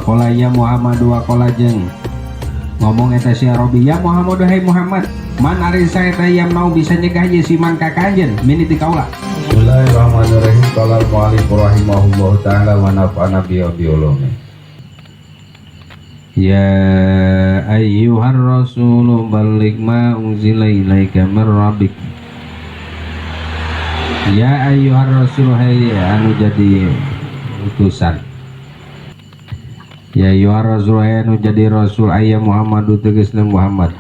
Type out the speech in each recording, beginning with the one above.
Wakola ya Muhammad wakola jeng ngomong eta si Robi ya Muhammad hai Muhammad man ari saya tayam mau bisa nyegah ye siman ka kanjen miniti kaula. Bismillahirrahmanirrahim. Qala al-mu'allif rahimahullahu ta'ala wa nafa'ana bi'ulumi. Ya ayyuhar rasulu balligh ma unzila ilaika mir rabbik. Ya ayyuhar rasul hai anu jadi utusan. Ya ayyuhar rasul hai anu jadi rasul ayya Muhammadu tegasna Muhammad.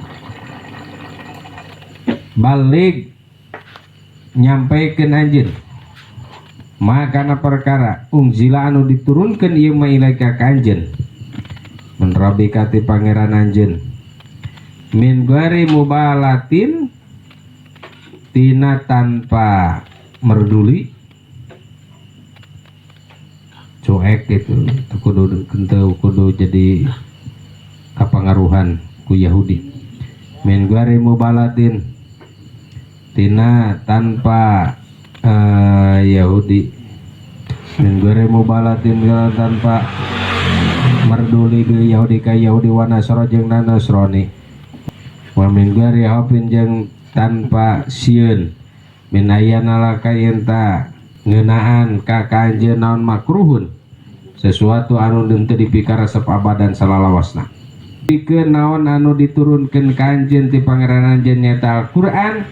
Balik nyampaikan anjir makana perkara unzila anu diturunkan ieu ma ilaika ka anjeun mun rabbika ti pangeran anjeun min ghairi mubalatin tina tanpa merduli cuek gitu kudu jadi kapangaruhan ku Yahudi min ghairi mubalatin tina tanpa Yahudi min ghairi mubalatin tanpa merduli bil Yahudi ka Yahudi wa Nasra jeung Nasrani wa min ghairi hafin jeung tanpa sieun min ayana laka yenta ngeunaan ka kanjeun naon makruhun sesuatu anu teu dipikara sapabadan salalawasna pikeun naon anu diturunkeun ka anjeun ti pangeran anjeun nyaeta Al-Qur'an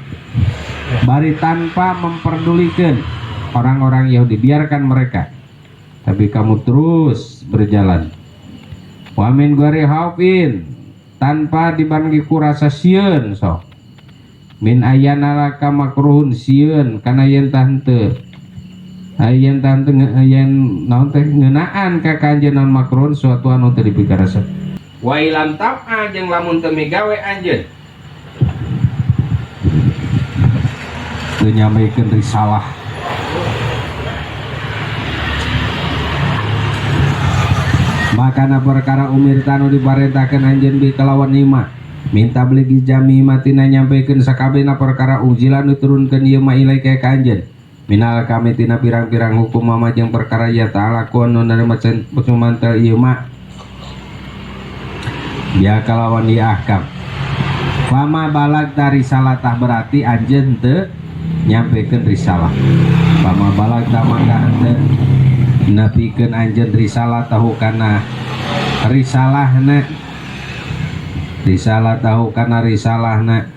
bari tanpa memperdulikan orang-orang Yahudi biarkan mereka tapi kamu terus berjalan wa min ghairi haufin tanpa dibangi kurasa sieun sok min ayana laka makruhun sieun kana yen tah henteu yen tah henteu yen naon teh ngeunaan ka kanjeun makruhun suatu anu teu dipikarasan wa ilam tab'a jeung lamun teu migawe anjeun teu nyampaikeun risalah makana perkara umir tanu diparentahkeun anjeun bi kalawan lima minta beli jami matina nyampaikeun sakabehna perkara ujilan diturunkeun ieu ma ilaika ka anjeun minal kami tina pirang-pirang hukum mama jeung perkara ya ta'ala kun narima cumantel ieu ma ya kalawan ieu ahkam lama balag dari salatah berarti anjeun teu nyampaikeun risalah lama balag mangga henteu nepikeun anjeun risalah tahu kana risalahna tahu kana risalahna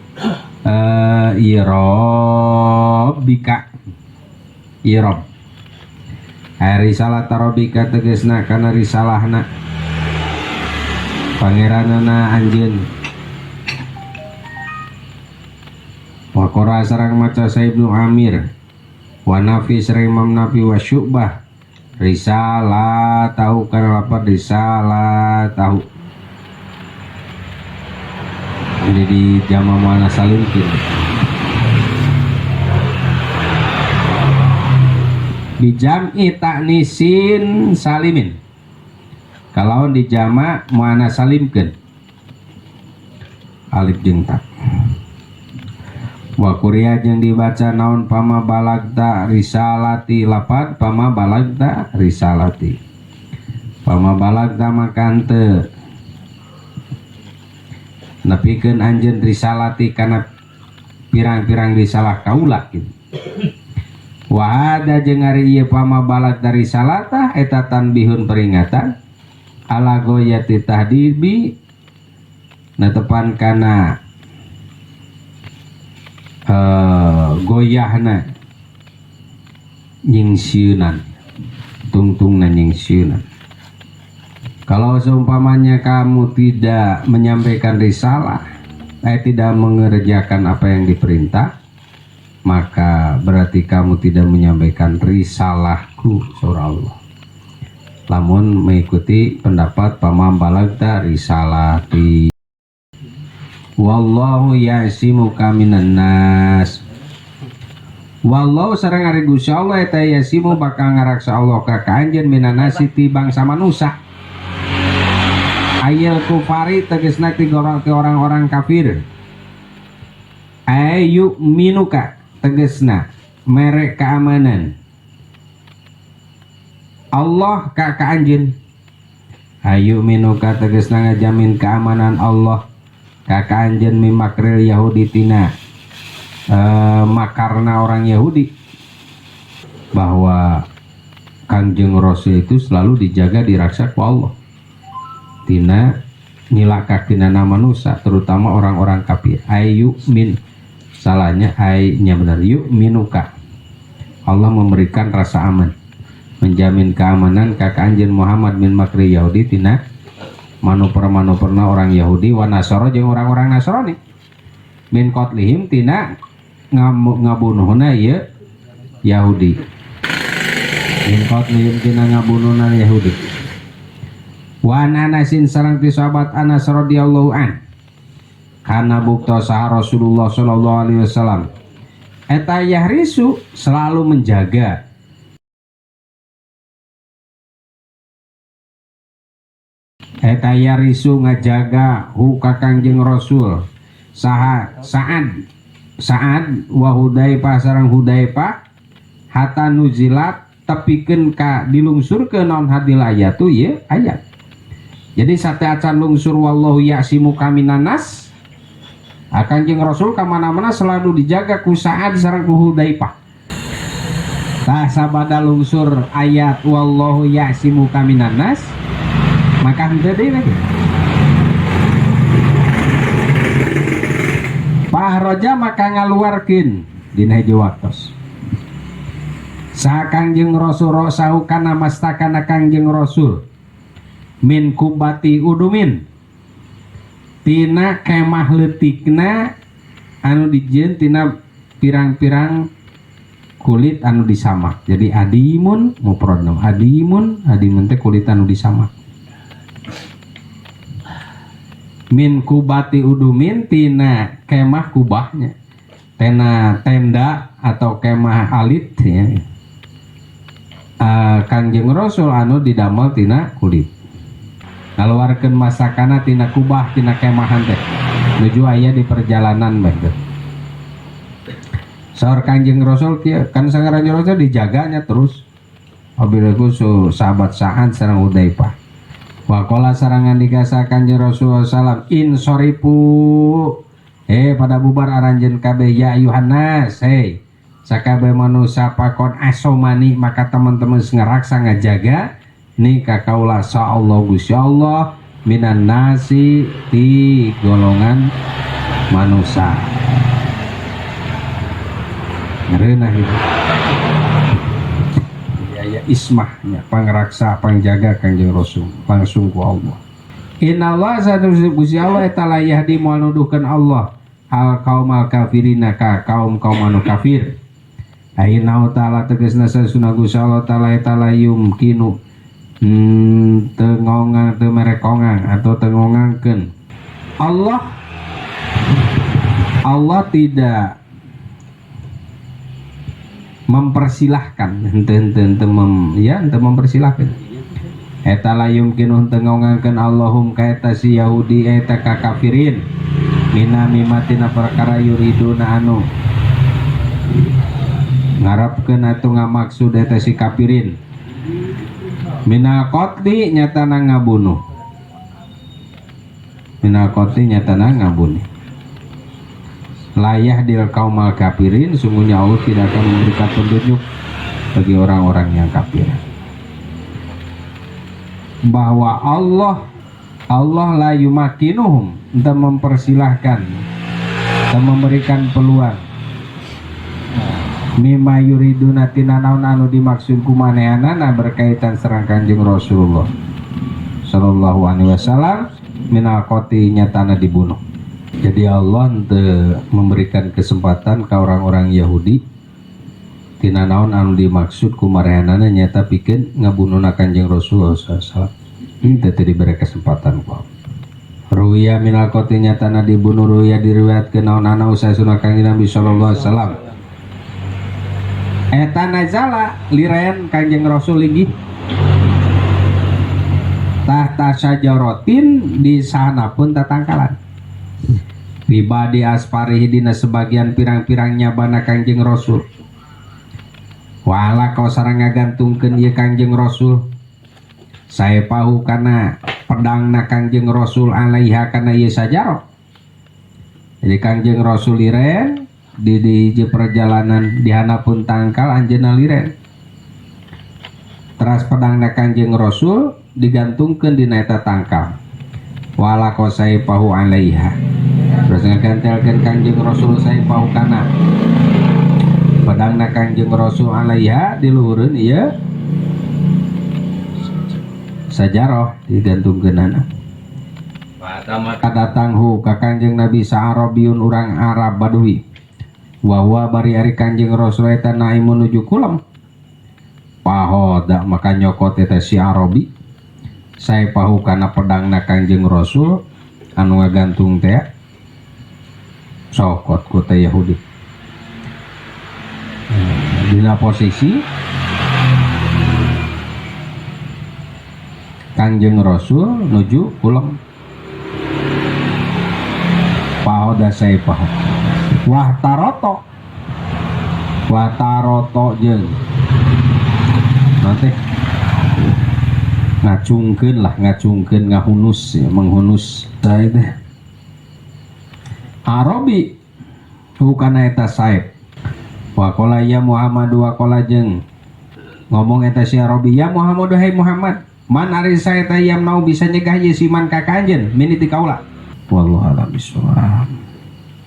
irobika irob risalah tarobika tegesna kana risalahna pangeranana anjeun wa qara sareng maca Ibnu Amir wa Nafi sareng Imam Nafi wa Syu'bah risalah tahu karena apa risalah tahu ini di jama mana salimkin bijam'i ta'nisin salimin kalau di jama mana salimkin alif jeung ta wa kuria jeung dibaca naon pama balagta risalati lapat pama balagta risalati pama balagta makante nepikeun anjeun risalati kana pirang-pirang risalah kaula gitu wa ada jeung ari ieu pama balagta risalata eta tanbihun peringatan ala goyati tahdibi netepan kana goyahna nyingsieunan tungtungna nyingsieunan kalau seumpamanya kamu tidak menyampaikan risalah tidak mengerjakan apa yang diperintah maka berarti kamu tidak menyampaikan risalahku surah Allah lamun mengikuti pendapat pamam balagta risalati wallahu yasimuka minan nas wallahu sareng ari Gusti Allah eta yasimu bakal ngaraksa Allah ka anjeun minan nasi ti bangsa manusia ayil kufari tegesna ti orang-orang kafir ayu minuka tegesna merek keamanan Allah ka anjeun ayu minuka tegasna ngajamin keamanan Allah ka anjeun mimakril Yahudi tina makarna orang Yahudi, bahwa Kangjeng Rasul itu selalu dijaga diraksa ku Allah tina nilakakinana manusia, terutama orang-orang kafir. Ayu min, salahnya aynya benar, yuk minuka, Allah memberikan rasa aman, menjamin keamanan ka anjeun Muhammad min makri Yahudi tina manuper-manuperna orang Yahudi, wa Nasara jeung orang-orang Nasrani, min qatlihim tina ngabunuhna ieu Yahudi, min qatlihim tina ngabunuhna Yahudi. Wa Anasin sareng ti sahabat Anas radhiyallahu an, kana bukta saha Rasulullah sallallahu alaihi wasallam eta yahrisu selalu menjaga eta yarisu ngajaga hu ka Kangjeng Rasul saha Sa'ad wa Hudzaifah sareng Hudzaifah hatta nuzilat tepikeun ka dilungsurkeun naon hadil ayatu ye ayat. Jadi sate acan lungsur wallahu ya'simu kaminan nas, Kangjeng Rasul ka mana-mana selalu dijaga ku Sa'ad sareng ku Hudzaifah. Tah sabada lungsur ayat wallahu ya'simu kaminan nas, maka henteu deui lagi. Pahroja maka ngaluarkeun dina hiji waktos. Sa Kangjeng Rasul sahu kana mastakana Kangjeng Rasul min kubati udumin tina kemah leutikna anu dijieun tina pirang-pirang kulit anu disamak. Jadi adimun mufradna adimun teh kulit anu disamak. Min kubati udumin tina kemah kubahnya, tina tenda atau kemah alit ya. Kangjeng Rasul anu didamel tina kulit. Ngaluarkeun masakana tina kubah tina kemahan teh nuju aya di perjalanan bae. Saur Kangjeng Rasul kieu kan sangaranjeun Rasul dijaganya terus. Abilaku sahabat Sa'ad sareng Hudzaifah. Wa qala sarangan digasa Kangjeng Rasul sallam insoripu pada bubar aranjeun kabeh ya ayuhan nas sakabeh manusia pakon asomani maka teman-teman ngeraksa ngajaga ni kakaula sa'allah Gusti Allah minan nasi di golongan manusia. Ngereunah itu ya ismahnya pangraksa pangjaga Kangjeng Rasul langsung ku Allah. Innallaha satulus Gusti Allah eta la yahdi moal nuduhkeun Allah al qaumal kafirina ka kaum anu kafir. Ayeuna ta'ala tegasna sasuna Gusti Allah ta'ala eta la yumkinu tengongang merekongang atau tengongangkeun Allah tidak mempersilahkan ente mempersilahkan eta la yumkinu tengongangkeun Allahum ka eta si Yahudi eta ka kafirin mimatina perkara yuriduna anu ngarapkeun atuh ngamaksud eta si kafirin minal qatli nyatana ngabunuh, minal qatli nyatana ngabunuh. Layah dil kaumal kafirin, sungguhnya Allah tidak akan memberikan petunjuk bagi orang-orang yang kafir. Bahwa Allah la yumakinuhum, entah mempersilahkan, entah memberikan peluang mimma yuriduna tina naon anu dimaksud kumanehanana berkaitan serang Kanjeng Rasulullah sallallahu alaihi wasallam minal qati nyatana dibunuh. Jadi Allah memberikan kesempatan ke orang-orang Yahudi tina naon anu dimaksud kumanehanana nyata pikeun ngabunuhna Kanjeng Rasulullah sallallahu alaihi wasallam. Teu diberi kesempatan ku. Ruya minal qati nyatana dibunuh ruya diriwayatkeun naon ana usasuna Kanjeng Nabi sallallahu alaihi wasallam eta nazala liren Kanjeng Rasul linggih tahta syajaratin di sana pun tatangkalan bibadi asparihi dina sebagian pirang-pirang nyabana Kanjeng Rasul wala kau sareng ngagantungkeun ieu Kanjeng Rasul saya pahu kana pedangna Kangjeng Rasul alaiha kana ieu sajaroh. Jadi Kangjeng Rasul liren di perjalanan dihanapun tangkal anjeunna liren. Teras pedangna Kangjeng Rasul digantungkeun dina eta tangkal. Wala ko saya pahu alaiha. Terus ngagantelkeun Kangjeng Rasul saya pahu kana pedangna Kangjeng Rasul alaiha di luhureun ieu sajaroh digantungkeunana. Datang hu ka Kangjeng Nabi Sa'arabiun urang Arab Badui. Wa bari ari Kangjeng Rasul eta naimun nuju kulem. Pahoda maka nyokot eta si Arabi. Saya pahu kana pedangna Kangjeng Rasul anu ngagantung teh sokot ku teh Yahudi. Dina posisi Kangjeng Rasul nuju kulem. Pahoda saya pahu. Wah taroto jeung nanti ngacungkeun ngahunus ya, menghunus saya teh Arabi hukana eta saeb. Wa qala ya Muhammad wa qala jeung ngomong eta si Arabi, ya Muhammad hai Muhammad, man ari saeta yam nau bisa nyegah ye siman ka kanjeun miniti kaula. Wallahu a'lam bishawab.